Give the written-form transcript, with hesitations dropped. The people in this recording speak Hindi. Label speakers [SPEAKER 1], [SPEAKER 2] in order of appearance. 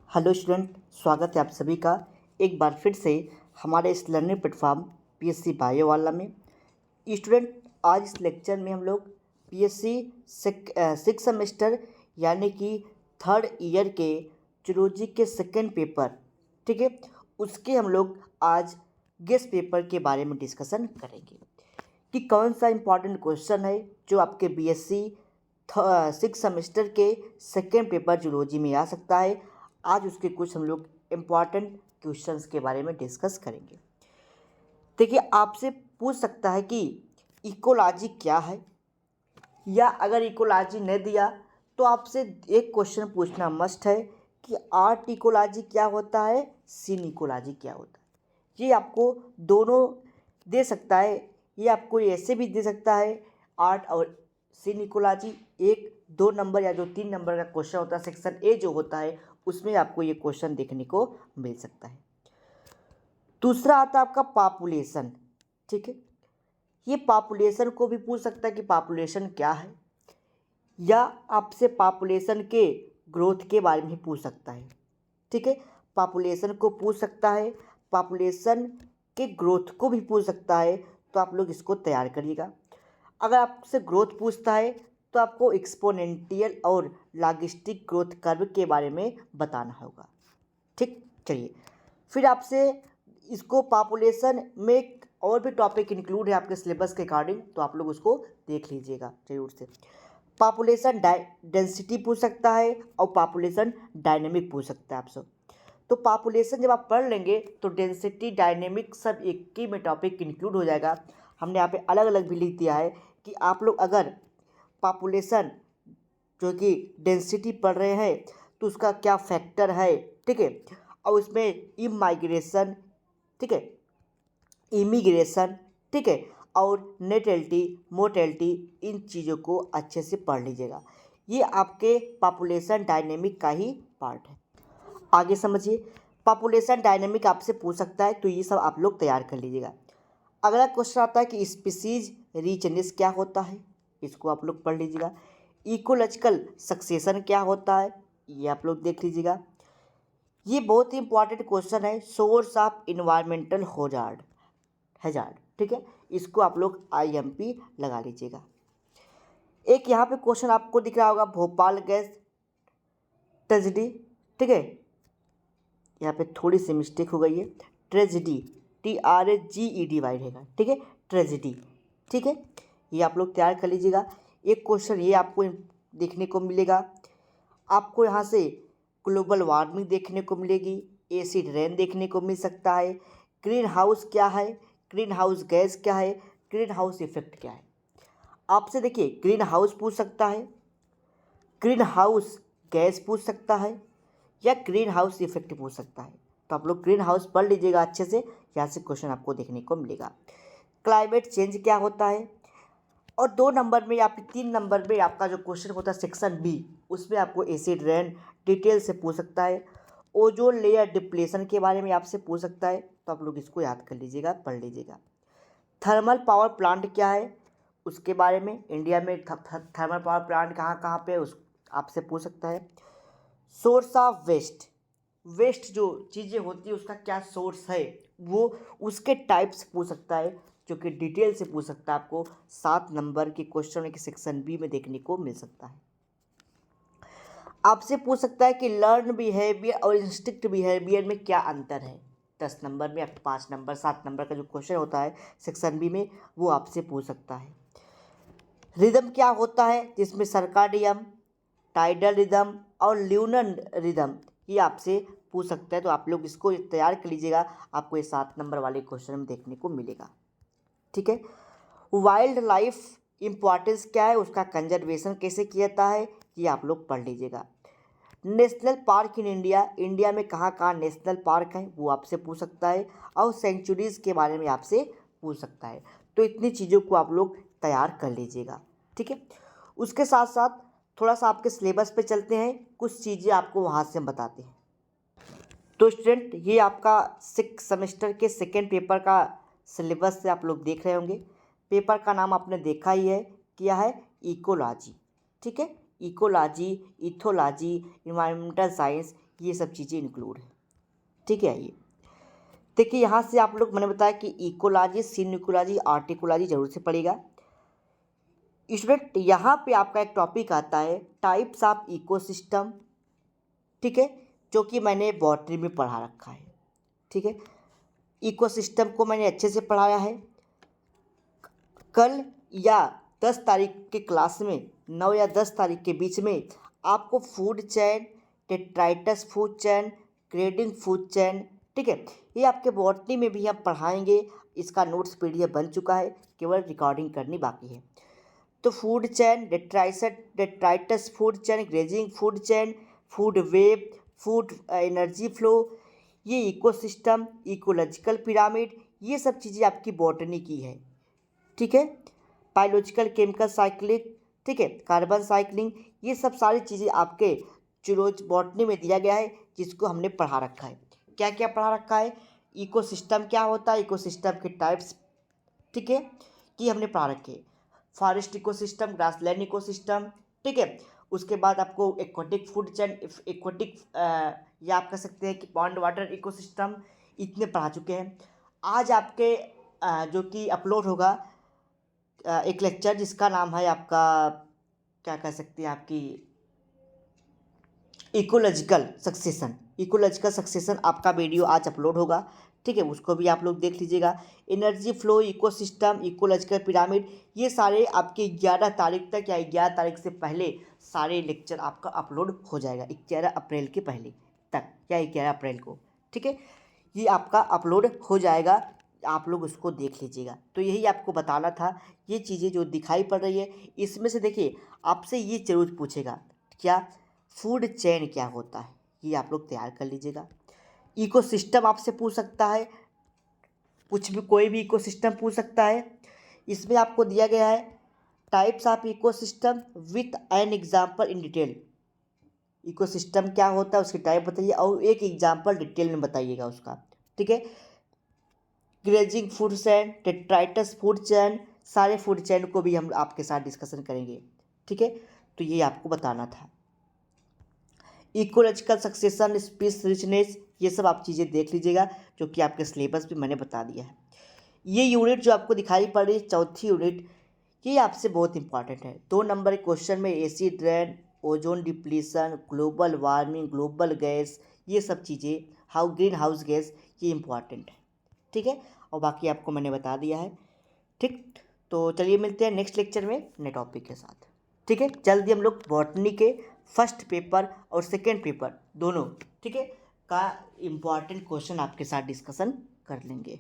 [SPEAKER 1] हेलो स्टूडेंट, स्वागत है आप सभी का एक बार फिर से हमारे इस लर्निंग प्लेटफॉर्म पीएससी बायो वाला में। स्टूडेंट, आज इस लेक्चर में हम लोग पीएससी सिक्स सेमेस्टर यानी कि थर्ड ईयर के जूलॉजी के सेकेंड पेपर, ठीक है, उसके हम लोग आज गेस्ट पेपर के बारे में डिस्कशन करेंगे कि कौन सा इम्पॉर्टेंट क्वेश्चन है जो आपके बीएससी सिक्स सेमेस्टर के सेकेंड पेपर जूलॉजी में आ सकता है। आज उसके कुछ हम लोग इम्पॉर्टेंट क्वेश्चंस के बारे में डिस्कस करेंगे। देखिए, आपसे पूछ सकता है कि इकोलॉजी क्या है, या अगर इकोलॉजी नहीं दिया तो आपसे एक क्वेश्चन पूछना मस्ट है कि आर्ट इकोलॉजी क्या होता है, सीन इकोलॉजी क्या होता है। ये आपको दोनों दे सकता है, ये आपको ऐसे भी दे सकता है आर्ट और सीन इकोलॉजी। एक 2 नंबर या जो 3 नंबर का क्वेश्चन होता है सेक्शन ए जो होता है उसमें आपको ये क्वेश्चन देखने को मिल सकता है। दूसरा आता है आपका पॉपुलेशन, ठीक है। ये पॉपुलेशन को भी पूछ सकता है कि पॉपुलेशन क्या है, या आपसे पॉपुलेशन के ग्रोथ के बारे में पूछ सकता है, ठीक है। पॉपुलेशन को पूछ सकता है, पॉपुलेशन के ग्रोथ को भी पूछ सकता है, तो आप लोग इसको तैयार करिएगा। अगर आपसे ग्रोथ पूछता है तो आपको एक्सपोनेंशियल और लॉगिस्टिक ग्रोथ कर्व के बारे में बताना होगा, ठीक। चलिए, फिर आपसे इसको पॉपुलेशन में और भी टॉपिक इंक्लूड है आपके सिलेबस के अकॉर्डिंग, तो आप लोग उसको देख लीजिएगा जरूर से। पॉपुलेशन डेंसिटी पूछ सकता है और पॉपुलेशन डायनेमिक पूछ सकता है आपसे। तो पॉपुलेशन जब आप पढ़ लेंगे तो डेंसिटी डायनेमिक सब एक ही में टॉपिक इंक्लूड हो जाएगा। हमने यहाँ पे अलग अलग भी लिख दिया है कि आप लोग अगर पॉपुलेशन जो कि डेंसिटी पढ़ रहे हैं तो उसका क्या फैक्टर है, ठीक है, और उसमें इमाइग्रेशन, ठीक है, इमिग्रेशन, ठीक है, और नेटेलिटी मोटेलिटी, इन चीज़ों को अच्छे से पढ़ लीजिएगा। ये आपके पॉपुलेशन डायनेमिक का ही पार्ट है। आगे समझिए, पॉपुलेशन डायनेमिक आपसे पूछ सकता है, तो ये सब आप लोग तैयार कर लीजिएगा। अगला क्वेश्चन आता है कि स्पीसीज रिचनेस क्या होता है, इसको आप लोग पढ़ लीजिएगा। इकोलॉजिकल सक्सेशन क्या होता है, ये आप लोग देख लीजिएगा। ये बहुत ही इंपॉर्टेंट क्वेश्चन है, सोर्स ऑफ इन्वायरमेंटल हैजार्ड, ठीक है, इसको आप लोग आईएमपी लगा लीजिएगा। एक यहाँ पे क्वेश्चन आपको दिख रहा होगा, भोपाल गैस ट्रेजिडी, ठीक है, यहाँ पे थोड़ी सी मिस्टेक हो गई है, ट्रेजिडी TRAGEDY रहेगा, ठीक है, ट्रेजिडी, ठीक है, ये आप लोग तैयार कर लीजिएगा। एक क्वेश्चन ये आपको देखने को मिलेगा, आपको यहाँ से ग्लोबल वार्मिंग देखने को मिलेगी, एसिड रेन देखने को मिल सकता है, ग्रीन हाउस क्या है, ग्रीन हाउस गैस क्या है, ग्रीन हाउस इफेक्ट क्या है। आपसे देखिए ग्रीन हाउस पूछ सकता है, ग्रीन हाउस गैस पूछ सकता है, या ग्रीन हाउस इफेक्ट पूछ सकता है। तो आप लोग ग्रीन हाउस पढ़ लीजिएगा अच्छे से, यहाँ से क्वेश्चन आपको देखने को मिलेगा। क्लाइमेट चेंज क्या होता है, और 2 नंबर में या फिर 3 नंबर में आपका जो क्वेश्चन होता है सेक्शन बी, उसमें आपको एसिड रेन डिटेल से पूछ सकता है। ओजोन लेयर डिप्लेशन के बारे में आपसे पूछ सकता है, तो आप लोग इसको याद कर लीजिएगा, पढ़ लीजिएगा। थर्मल पावर प्लांट क्या है, उसके बारे में इंडिया में थर्मल पावर प्लांट कहाँ कहाँ पे उस आपसे पूछ सकता है। सोर्स ऑफ वेस्ट जो चीज़ें होती है उसका क्या सोर्स है, वो उसके टाइप्स पूछ सकता है, जो कि डिटेल से पूछ सकता है। आपको 7 नंबर के क्वेश्चन के सेक्शन बी में देखने को मिल सकता है। आपसे पूछ सकता है कि लर्न बिहेवियर और इंस्टिंक्ट बिहेवियर में क्या अंतर है। 10 नंबर में, 5 नंबर 7 नंबर का जो क्वेश्चन होता है सेक्शन बी में, वो आपसे पूछ सकता है। रिदम क्या होता है, जिसमें सर्काडियम, टाइडल रिदम और ल्यूनर रिदम, ये आपसे पूछ सकता है। तो आप लोग इसको तैयार कर लीजिएगा, आपको ये 7 नंबर वाले क्वेश्चन में देखने को मिलेगा, ठीक है। वाइल्ड लाइफ इम्पॉर्टेंस क्या है, उसका कंजर्वेशन कैसे किया जाता है, ये आप लोग पढ़ लीजिएगा। National park in India, India में कहाँ कहाँ नेशनल पार्क है, वो आपसे पूछ सकता है, और सेंचुरीज़ के बारे में आपसे पूछ सकता है। तो इतनी चीज़ों को आप लोग तैयार कर लीजिएगा, ठीक है। उसके साथ साथ थोड़ा सा आपके सिलेबस पे चलते हैं, कुछ चीज़ें आपको वहाँ से हम बताते हैं। तो स्टूडेंट, ये आपका 6 सेमेस्टर के सेकेंड पेपर का सिलेबस से आप लोग देख रहे होंगे। पेपर का नाम आपने देखा ही है, क्या है, इकोलॉजी, ठीक है। इकोलॉजी, इथोलॉजी, इन्वायरमेंटल साइंस, ये सब चीज़ें इंक्लूड है। ठीक है, ये देखिए यहाँ से आप लोग, मैंने बताया कि इकोलॉजी, सिन्यूकोलॉजी, आर्टिकोलॉजी जरूर से पड़ेगा। स्टूडेंट यहाँ पे आपका एक टॉपिक आता है टाइप्स ऑफ इकोसिस्टम। ठीक है, जो कि मैंने बॉटनी में पढ़ा रखा है। ठीक है, इकोसिस्टम को मैंने अच्छे से पढ़ाया है। कल या 10 तारीख के क्लास में, 9 या 10 तारीख के बीच में आपको food chain, detritus food chain, grading food chain, ठीक है, ये आपके बॉटनी में भी हम पढ़ाएंगे। इसका नोट्स पीडीएफ बन चुका है, केवल रिकॉर्डिंग करनी बाकी है। तो food chain, detritus food chain, grazing food चैन, food web, food energy flow, ये इकोसिस्टम, इकोलॉजिकल पिरामिड, ये सब चीज़ें आपकी बॉटनी की है। ठीक है, बायोलॉजिकल केमिकल साइक्लिंग, ठीक है, कार्बन साइक्लिंग, ये सब सारी चीज़ें आपके जूलॉजी बॉटनी में दिया गया है, जिसको हमने पढ़ा रखा है। क्या क्या पढ़ा रखा है? इकोसिस्टम क्या होता है, इकोसिस्टम के टाइप्स, ठीक है, ये हमने पढ़ा रखे। फॉरेस्ट इकोसिस्टम, ग्रासलैंड इकोसिस्टम, ठीक है। उसके बाद आपको एक्वाटिक फूड चैन, एक्वाटिक या आप कह सकते हैं कि पॉन्ड वाटर इकोसिस्टम, इतने पढ़ा चुके हैं। आज आपके जो कि अपलोड होगा एक लेक्चर जिसका नाम है आपका, क्या कह सकते हैं, आपकी इकोलॉजिकल सक्सेशन। इकोलॉजिकल सक्सेशन आपका वीडियो आज अपलोड होगा। ठीक है, उसको भी आप लोग देख लीजिएगा। Energy flow, ecosystem, ecological pyramid, ये सारे आपके 11 तारीख तक या 11 तारीख से पहले सारे लेक्चर आपका अपलोड हो जाएगा। 11 अप्रैल के पहले तक या 11 अप्रैल को, ठीक है, ये आपका अपलोड हो जाएगा। आप लोग उसको देख लीजिएगा। तो यही आपको बताना था। ये चीज़ें जो दिखाई पड़ रही है, इसमें से देखिए आपसे ये जरूर पूछेगा, क्या फूड चेन क्या होता है, ये आप लोग तैयार कर लीजिएगा। इकोसिस्टम आपसे पूछ सकता है, कुछ भी, कोई भी इकोसिस्टम पूछ सकता है। इसमें आपको दिया गया है types of ecosystem with an example in detail. Ecosystem क्या होता है, उसकी टाइप बताइए और एक एग्जाम्पल डिटेल में बताइएगा उसका। ठीक है, grazing food chain, detritus food chain, सारे फूड चैन को भी हम आपके साथ डिस्कशन करेंगे। ठीक है, तो ये आपको बताना था। इकोलॉजिकल सक्सेशन, स्पीस रिचनेस, ये सब आप चीज़ें देख लीजिएगा, जो कि आपके सिलेबस में मैंने बता दिया है। ये यूनिट जो आपको दिखाई पड़ रही है, चौथी यूनिट, ये आपसे बहुत इंपॉर्टेंट है। 2 नंबर के क्वेश्चन में acid rain, ozone depletion, global warming, global gas, ये सब चीज़ें, ग्रीन हाउस गैस, ये इंपॉर्टेंट है। ठीक है, और बाकी आपको मैंने बता दिया है। ठीक, तो चलिए मिलते हैं नेक्स्ट लेक्चर में नए टॉपिक के साथ। ठीक है, जल्दी हम लोग बॉटनी के फर्स्ट पेपर और सेकेंड पेपर दोनों, ठीक है, का इम्पॉर्टेंट क्वेश्चन आपके साथ डिस्कशन कर लेंगे।